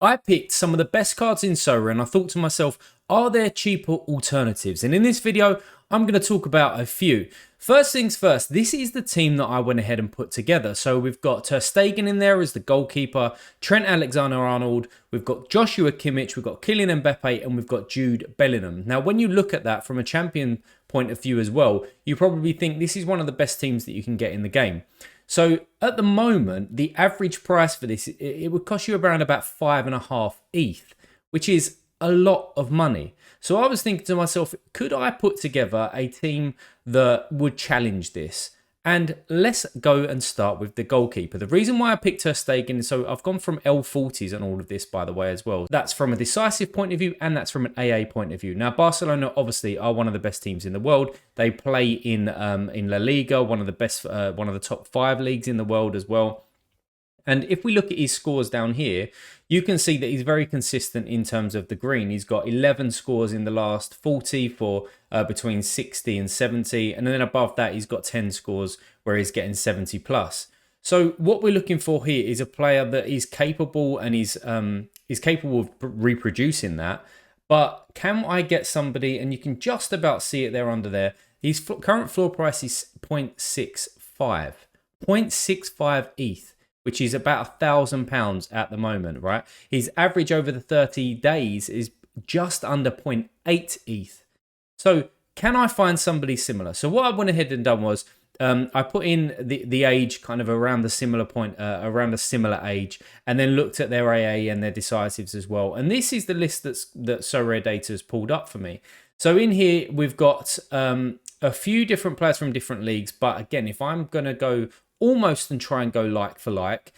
I picked some of the best cards in Sorare and I thought to myself, are there cheaper alternatives? And in this video, I'm going to talk about a few. First things first, this is the team that I went ahead and put together. So we've got Stegen in there as the goalkeeper, Trent Alexander-Arnold, we've got Joshua Kimmich, we've got Kylian Mbappe, and we've got Jude Bellingham. Now, when you look at that from a champion point of view as well, you probably think this is one of the best teams that you can get in the game. So at the moment, the average price for this, it would cost you around about 5.5 ETH, which is a lot of money. So I was thinking to myself, could I put together a team that would challenge this? And let's go and start with the goalkeeper. The reason why I picked Stegen, so I've gone from L40s on all of this, by the way, as well. That's from a decisive point of view, and that's from an AA point of view. Now, Barcelona obviously are one of the best teams in the world. They play in La Liga, one of the top 5 leagues in the world as well. And if we look at his scores down here, you can see that he's very consistent in terms of the green. He's got 11 scores in the last 40 for between 60 and 70. And then above that, he's got 10 scores where he's getting 70 plus. So what we're looking for here is a player that is capable and is capable of reproducing that. But can I get somebody, and you can just about see it there under there, his current floor price is 0.65. 0.65 ETH. Which is about £1,000 at the moment, right? His average over the 30 days is just under 0.8 ETH. So can I find somebody similar? So what I went ahead and done was I put in the age kind of around the similar point, around a similar age, and then looked at their AA and their decisives as well. And this is the list that Sorare Data has pulled up for me. So in here, we've got a few different players from different leagues. But again, if I'm going to go almost and try and go like for like,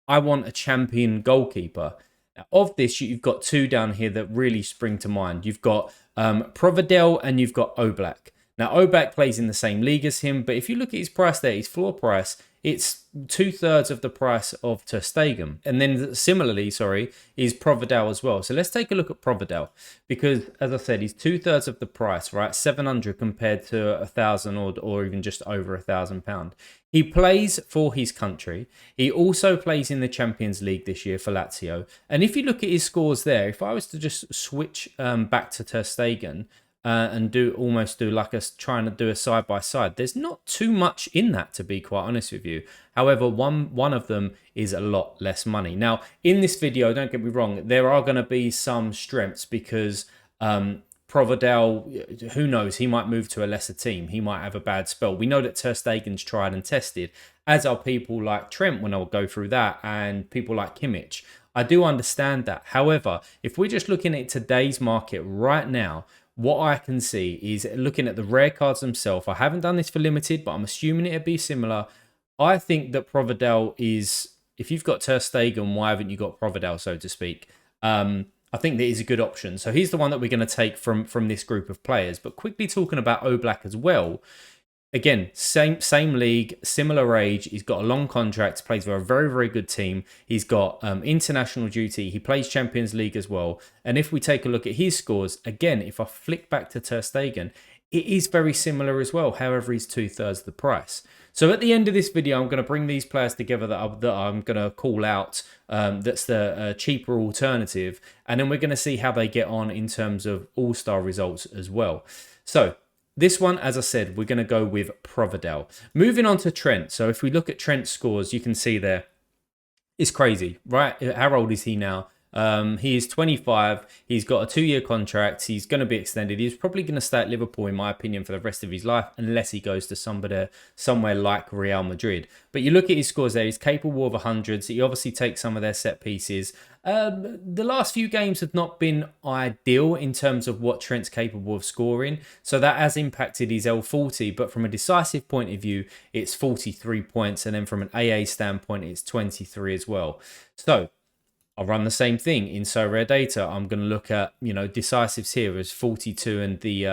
I want a champion goalkeeper. Now, of this, you've got two down here that really spring to mind. You've got Providel and you've got Oblak. Now, Oblak plays in the same league as him, but if you look at his price there, his floor price, it's 2/3 of the price of Ter Stegen. And then similarly, is Providel as well. So let's take a look at Providel because, as I said, he's 2/3 of the price, right? 700 compared to 1,000 or even just over £1,000. He plays for his country. He also plays in the Champions League this year for Lazio. And if you look at his scores there, if I was to just switch back to Ter Stegen, and trying to do a side by side. There's not too much in that, to be quite honest with you. However, one of them is a lot less money. Now, in this video, don't get me wrong, there are going to be some strengths because Providel, who knows, he might move to a lesser team. He might have a bad spell. We know that Ter Stegen's tried and tested, as are people like Trent when I'll go through that, and people like Kimmich. I do understand that. However, if we're just looking at today's market right now, what I can see is looking at the rare cards themselves. I haven't done this for limited, but I'm assuming it'd be similar. I think that Providel is, if you've got Ter Stegen, why haven't you got Providel, so to speak? I think that is a good option. So he's the one that we're going to take from this group of players. But quickly talking about Oblak as well. Again, same league, similar age. He's got a long contract, plays for a very, very good team. He's got international duty. He plays Champions League as well. And if we take a look at his scores, again, if I flick back to Ter Stegen, it is very similar as well. However, he's 2/3 the price. So at the end of this video, I'm going to bring these players together that I'm going to call out. That's the cheaper alternative. And then we're going to see how they get on in terms of all-star results as well. So this one, as I said, we're going to go with Providel. Moving on to Trent. So if we look at Trent's scores, you can see there, it's crazy, right? How old is he now? He is 25. He's got a 2-year contract. He's going to be extended. He's probably going to stay at Liverpool, in my opinion, for the rest of his life, unless he goes to somewhere like Real Madrid. But you look at his scores there. He's capable of 100s. He obviously takes some of their set pieces. The last few games have not been ideal in terms of what Trent's capable of scoring. So that has impacted his L40. But from a decisive point of view, it's 43 points. And then from an AA standpoint, it's 23 as well. So I'll run the same thing in Sorare Data. I'm going to look at, decisives here as 42 and the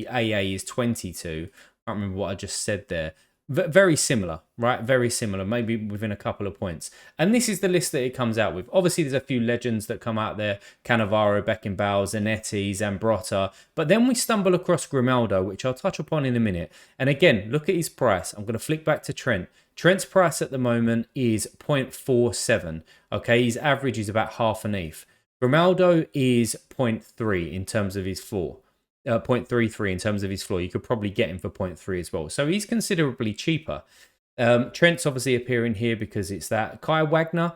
AA is 22. I can't remember what I just said there. Very similar, right? Very similar, maybe within a couple of points. And this is the list that it comes out with. Obviously, there's a few legends that come out there. Cannavaro, Beckenbauer, Zanetti, Zambrotta. But then we stumble across Grimaldo, which I'll touch upon in a minute. And again, look at his price. I'm going to flick back to Trent. Trent's price at the moment is 0.47. Okay, his average is about half an ETH. Grimaldo is 0.3 in terms of his floor. 0.33 in terms of his floor. You could probably get him for 0.3 as well. So he's considerably cheaper. Trent's obviously appearing here because it's that. Kai Wagner.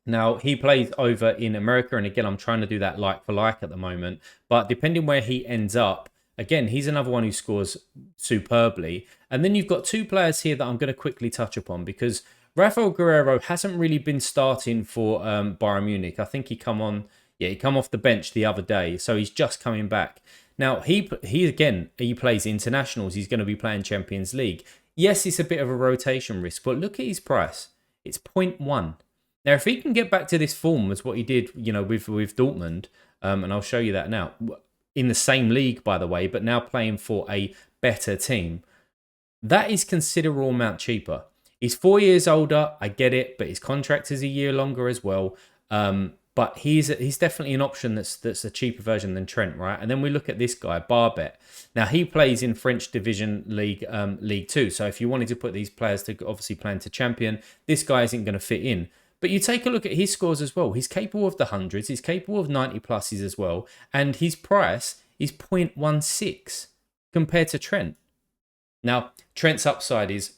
Now, he plays over in America. And again, I'm trying to do that like for like at the moment. But depending where he ends up, again, he's another one who scores superbly. And then you've got two players here that I'm going to quickly touch upon because Rafael Guerreiro hasn't really been starting for Bayern Munich. I think he come off the bench the other day. So he's just coming back. Now, he plays internationals. He's going to be playing Champions League. Yes, it's a bit of a rotation risk, but look at his price. It's 0.1. Now, if he can get back to this form as what he did, with Dortmund, and I'll show you that now, in the same league, by the way, but now playing for a better team, that is considerable amount cheaper. He's 4 years older, I get it, but his contract is a year longer as well. But he's definitely an option that's a cheaper version than Trent, right? And then we look at this guy, Barbet. Now, he plays in French Division League League 2. So if you wanted to put these players to obviously plan to champion, this guy isn't going to fit in. But you take a look at his scores as well. He's capable of the hundreds. He's capable of 90 pluses as well. And his price is 0.16 compared to Trent. Now, Trent's upside is,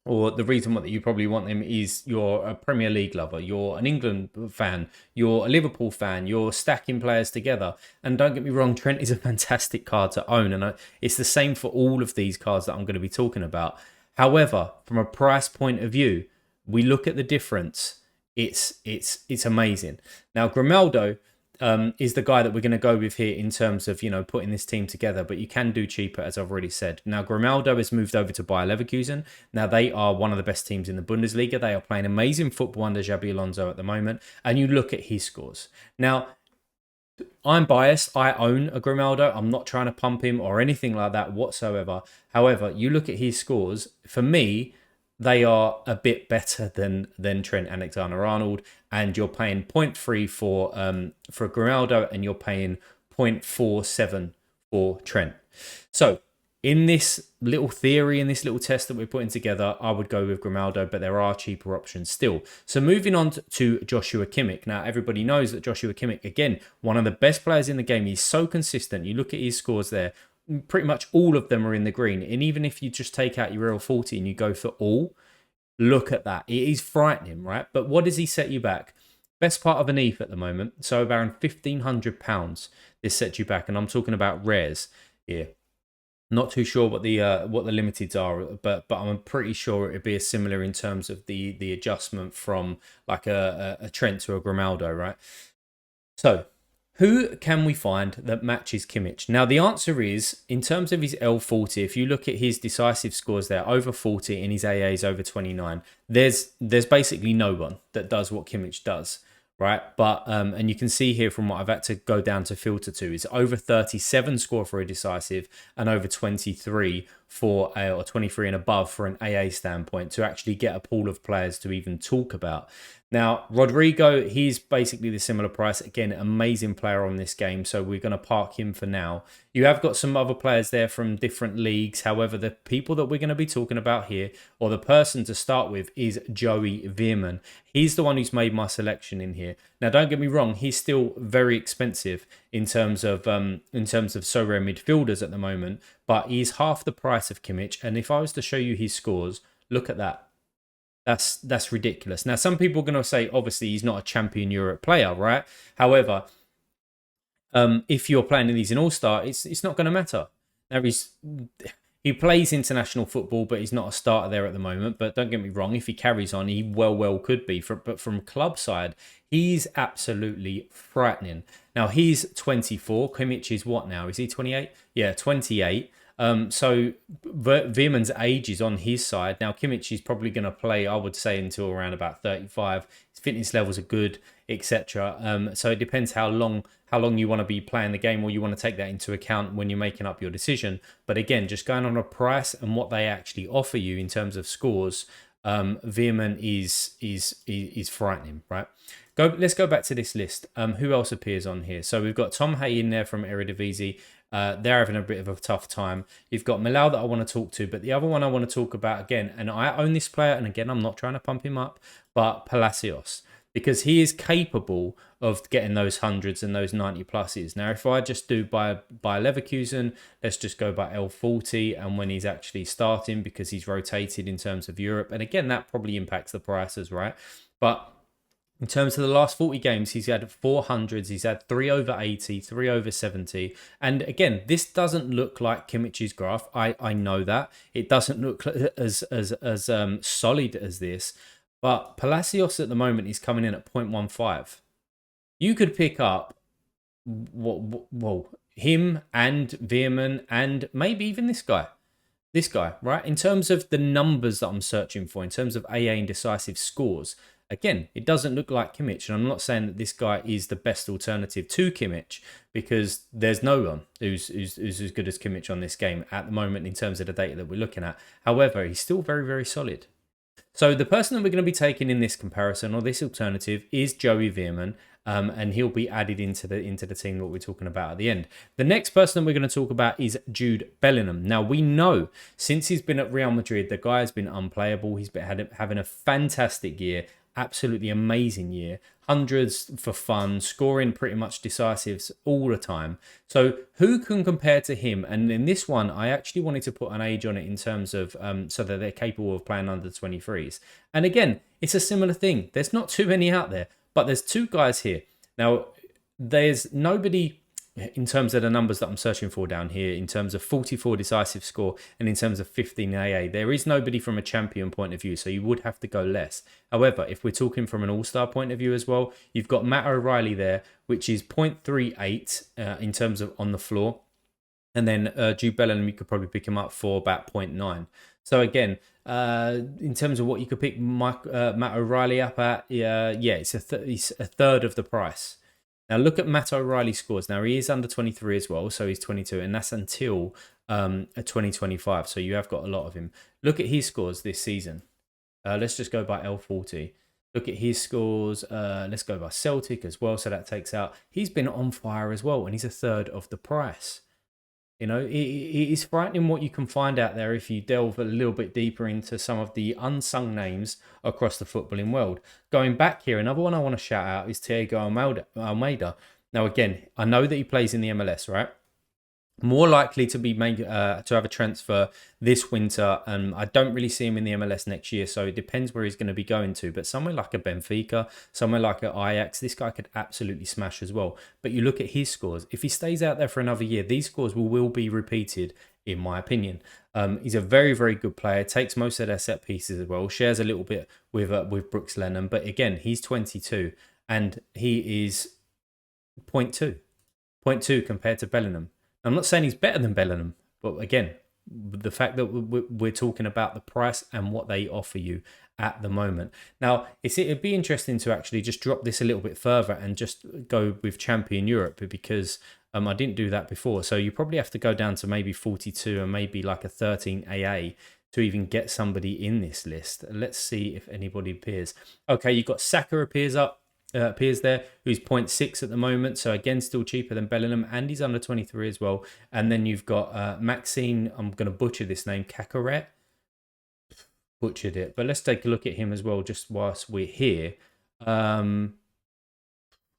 or the reason that you probably want him is you're a Premier League lover, you're an England fan, you're a Liverpool fan, you're stacking players together. And don't get me wrong, Trent is a fantastic card to own. And it's the same for all of these cards that I'm going to be talking about. However, from a price point of view, we look at the difference. It's amazing. Now, Grimaldo is the guy that we're going to go with here in terms of, putting this team together. But you can do cheaper, as I've already said. Now, Grimaldo has moved over to Bayer Leverkusen. Now, they are one of the best teams in the Bundesliga. They are playing amazing football under Xabi Alonso at the moment. And you look at his scores. Now, I'm biased. I own a Grimaldo. I'm not trying to pump him or anything like that whatsoever. However, you look at his scores. For me, they are a bit better than Trent Alexander-Arnold, and you're paying 0.3 for Grimaldo, and you're paying 0.47 for Trent. So in this little theory, in this little test that we're putting together, I would go with Grimaldo, but there are cheaper options still. So moving on to Joshua Kimmich. Now, everybody knows that Joshua Kimmich, again, one of the best players in the game. He's so consistent. You look at his scores there. Pretty much all of them are in the green. And even if you just take out your L40 and you go for all, look at that. It is frightening, right? But what does he set you back? Best part of an ETH at the moment. So around £1,500 this sets you back. And I'm talking about rares here. Not too sure what the limiteds are, but I'm pretty sure it would be similar in terms of the adjustment from like a Trent to a Grimaldo, right? So who can we find that matches Kimmich? Now, the answer is, in terms of his L40, if you look at his decisive scores there, over 40 and his AA is over 29, there's basically no one that does what Kimmich does, right? But, and you can see here from what I've had to go down to filter to, is over 37 score for a decisive and over 23 for or 23 and above for an AA standpoint to actually get a pool of players to even talk about. Now, Rodrigo, he's basically the similar price. Again, amazing player on this game, so we're going to park him for now. You have got some other players there from different leagues. However, the people that we're going to be talking about here, or the person to start with, is Joey Veerman. He's the one who's made my selection in here. Now, don't get me wrong, he's still very expensive in terms of Sorare midfielders at the moment, but he's half the price of Kimmich. And if I was to show you his scores, look at that. That's ridiculous. Now, some people are going to say, obviously, he's not a champion Europe player, right? However, if you're playing these in All-Star, it's not going to matter. Now, he plays international football, but he's not a starter there at the moment. But don't get me wrong, if he carries on, he well could be. But from club side, he's absolutely frightening. Now, he's 24. Kimmich is what now? Is he 28? Yeah, 28. So Veerman's age is on his side. Now, Kimmich is probably going to play, I would say, until around about 35. His fitness levels are good, etc. So it depends how long you want to be playing the game, or you want to take that into account when you're making up your decision. But again, just going on a price and what they actually offer you in terms of scores, Veerman is frightening, right? Let's go back to this list. Who else appears on here? So we've got Tom Hay in there from Eredivisie. They're having a bit of a tough time. You've got Milau that I want to talk to, but the other one I want to talk about again, and I own this player, and again, I'm not trying to pump him up, but Palacios, because he is capable of getting those hundreds and those 90 pluses. Now, if I just do by Leverkusen, let's just go by L40 and when he's actually starting because he's rotated in terms of Europe. And again, that probably impacts the prices, right? But in terms of the last 40 games, he's had 400s, he's had 3 over 80, 3 over 70. And again, this doesn't look like Kimmich's graph. I know that. It doesn't look as solid as this. But Palacios at the moment is coming in at 0.15. You could pick up him and Veerman and maybe even this guy. This guy, right? In terms of the numbers that I'm searching for, in terms of AA and decisive scores, again, it doesn't look like Kimmich. And I'm not saying that this guy is the best alternative to Kimmich because there's no one who's as good as Kimmich on this game at the moment in terms of the data that we're looking at. However, he's still very, very solid. So the person that we're going to be taking in this comparison or this alternative is Joey Veerman, and he'll be added into the team that we're talking about at the end. The next person that we're going to talk about is Jude Bellingham. Now, we know since he's been at Real Madrid, the guy has been unplayable. He's been having a fantastic year, absolutely amazing year. Hundreds for fun, scoring pretty much decisives all the time. So who can compare to him? And in this one, I actually wanted to put an age on it in terms of so that they're capable of playing under 23s. And again, it's a similar thing. There's not too many out there, but there's two guys here. Now, there's nobody in terms of the numbers that I'm searching for down here, in terms of 44 decisive score and in terms of 15 AA, there is nobody from a champion point of view, so you would have to go less. However, if we're talking from an all-star point of view as well, you've got Matt O'Reilly there, which is 0.38 in terms of on the floor. And then Jude Bellingham, you could probably pick him up for about 0.9. So again, in terms of what you could pick Matt O'Reilly up at, it's a third of the price. Now look at Matt O'Reilly's scores. Now he is under 23 as well, so he's 22, and that's until 2025. So you have got a lot of him. Look at his scores this season. Let's just go by L40. Look at his scores. Let's go by Celtic as well. So that takes out. He's been on fire as well, and he's a third of the price. You know, it is frightening what you can find out there if you delve a little bit deeper into some of the unsung names across the footballing world. Going back here, another one I want to shout out is Thiago Almeida. Now, again, I know that he plays in the MLS, right? More likely to be made to have a transfer this winter. I don't really see him in the MLS next year, so it depends where he's going to be going to. But somewhere like a Benfica, somewhere like a Ajax, this guy could absolutely smash as well. But you look at his scores. If he stays out there for another year, these scores will be repeated, in my opinion. He's a very, very good player. Takes most of their set pieces as well. Shares a little bit with Brooks Lennon. But again, he's 22 and he is 0.2 compared to Bellingham. I'm not saying he's better than Bellingham, but again, the fact that we're talking about the price and what they offer you at the moment. Now, it'd be interesting to actually just drop this a little bit further and just go with Champion Europe because I didn't do that before. So you probably have to go down to maybe 42 and maybe like a 13 AA to even get somebody in this list. Let's see if anybody appears. Okay, you've got Saka appears there, who's 0.6 at the moment. So again, still cheaper than Bellingham, and he's under 23 as well. And then you've got Maxine, I'm going to butcher this name, Cacaret. Butchered it. But let's take a look at him as well, just whilst we're here.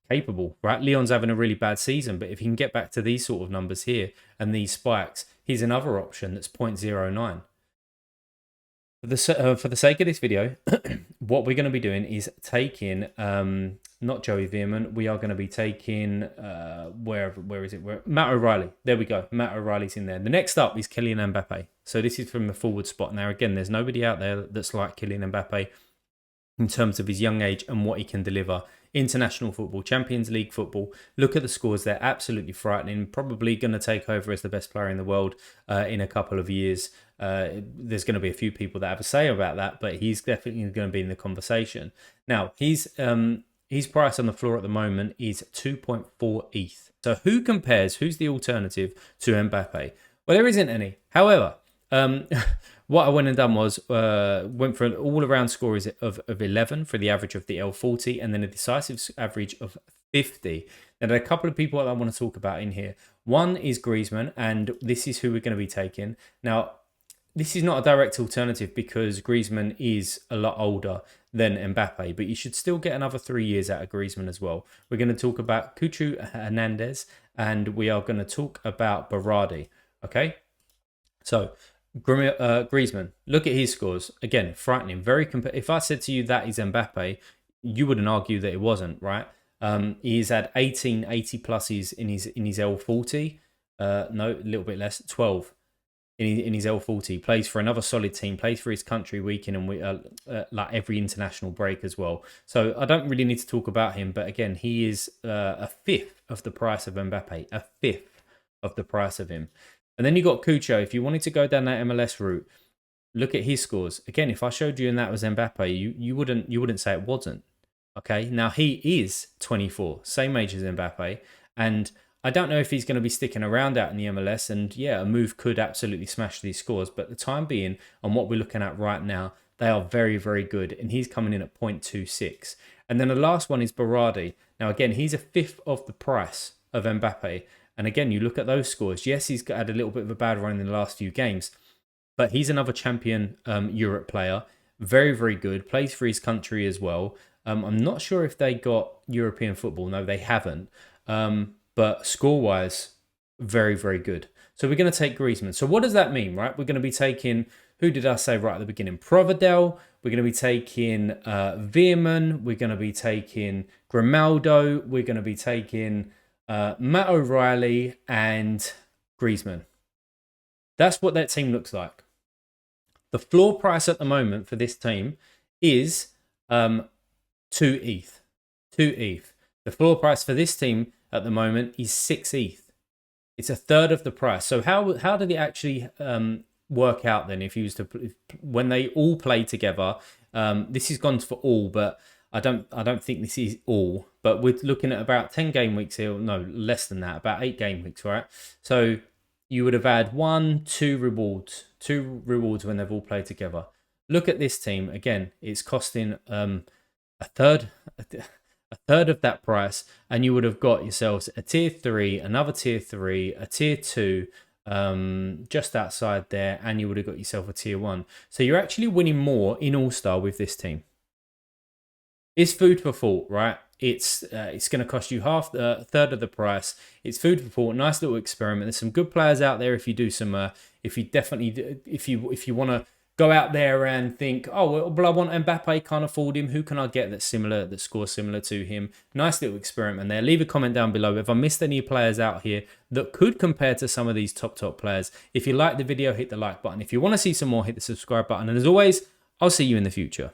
Capable, right? Leon's having a really bad season, but if he can get back to these sort of numbers here and these spikes, he's another option that's 0.09. For the sake of this video, what we're going to be doing is taking, not Joey Veerman, we are going to be taking, where is it? Matt O'Reilly. There we go. Matt O'Reilly's in there. The next up is Kylian Mbappe. So this is from the forward spot. Now, again, there's nobody out there that's like Kylian Mbappe in terms of his young age and what he can deliver. International football, Champions League football. Look at the scores. They're absolutely frightening. Probably going to take over as the best player in the world in a couple of years. There's going to be a few people that have a say about that, but he's definitely going to be in the conversation. Now, his price on the floor at the moment is 2.4 ETH. So who's the alternative to Mbappe? Well, there isn't any. However, what I went and done was went for an all-around score of 11 for the average of the L40, and then a decisive average of 50. Now, there are a couple of people that I want to talk about in here. One is Griezmann, and this is who we're going to be taking. Now, this is not a direct alternative because Griezmann is a lot older than Mbappe, but you should still get another 3 years out of Griezmann as well. We're going to talk about Cucho Hernandez, and we are going to talk about Berardi. Okay, so Griezmann, look at his scores again, frightening. Very if I said to you that is Mbappe, you wouldn't argue that it wasn't, right? He's had 18 80 pluses in his L40. No, a little bit less, 12 in his L40. Plays for another solid team, plays for his country week in and like every international break as well. So I don't really need to talk about him, but again, he is a fifth of the price of Mbappe, a fifth of the price of him. And then you got Cucho. If you wanted to go down that MLS route, look at his scores. Again, if I showed you and that was Mbappe, you wouldn't say it wasn't. Okay, now he is 24, same age as Mbappe, and I don't know if he's going to be sticking around out in the MLS, and yeah, a move could absolutely smash these scores, but the time being, on what we're looking at right now, they are very, very good, and he's coming in at 0.26. And then the last one is Berardi. Now again, he's a fifth of the price of Mbappe, and again, you look at those scores, yes, he's had a little bit of a bad run in the last few games, but he's another champion Europe player, very, very good, plays for his country as well. I'm not sure if they got European football. No, they haven't. But score-wise, very, very good. So we're going to take Griezmann. So what does that mean, right? We're going to be taking, who did I say right at the beginning? Providel. We're going to be taking Veerman. We're going to be taking Grimaldo. We're going to be taking Matt O'Reilly and Griezmann. That's what that team looks like. The floor price at the moment for this team is 2 ETH. 2 ETH. The floor price for this team at the moment is 6 ETH. It's a third of the price. So how did it actually work out then? If you was to, when they all play together, this is gone for all, but I don't think this is all. But we're looking at about 10 game weeks here. No, less than that. About 8 game weeks, right? So you would have had 2 rewards when they've all played together. Look at this team again. It's costing a third of that price, and you would have got yourselves a tier 3, another tier 3, a tier 2 just outside there, and you would have got yourself a tier 1. So you're actually winning more in All-Star with this team. It's food for thought, right? It's going to cost you a third of the price. It's food for thought. Nice little experiment. There's some good players out there. If you do some, if you want to go out there and think, oh, well, I want Mbappe, can't afford him. Who can I get that's similar, that scores similar to him? Nice little experiment there. Leave a comment down below if I missed any players out here that could compare to some of these top players. If you like the video, hit the like button. If you want to see some more, hit the subscribe button. And as always, I'll see you in the future.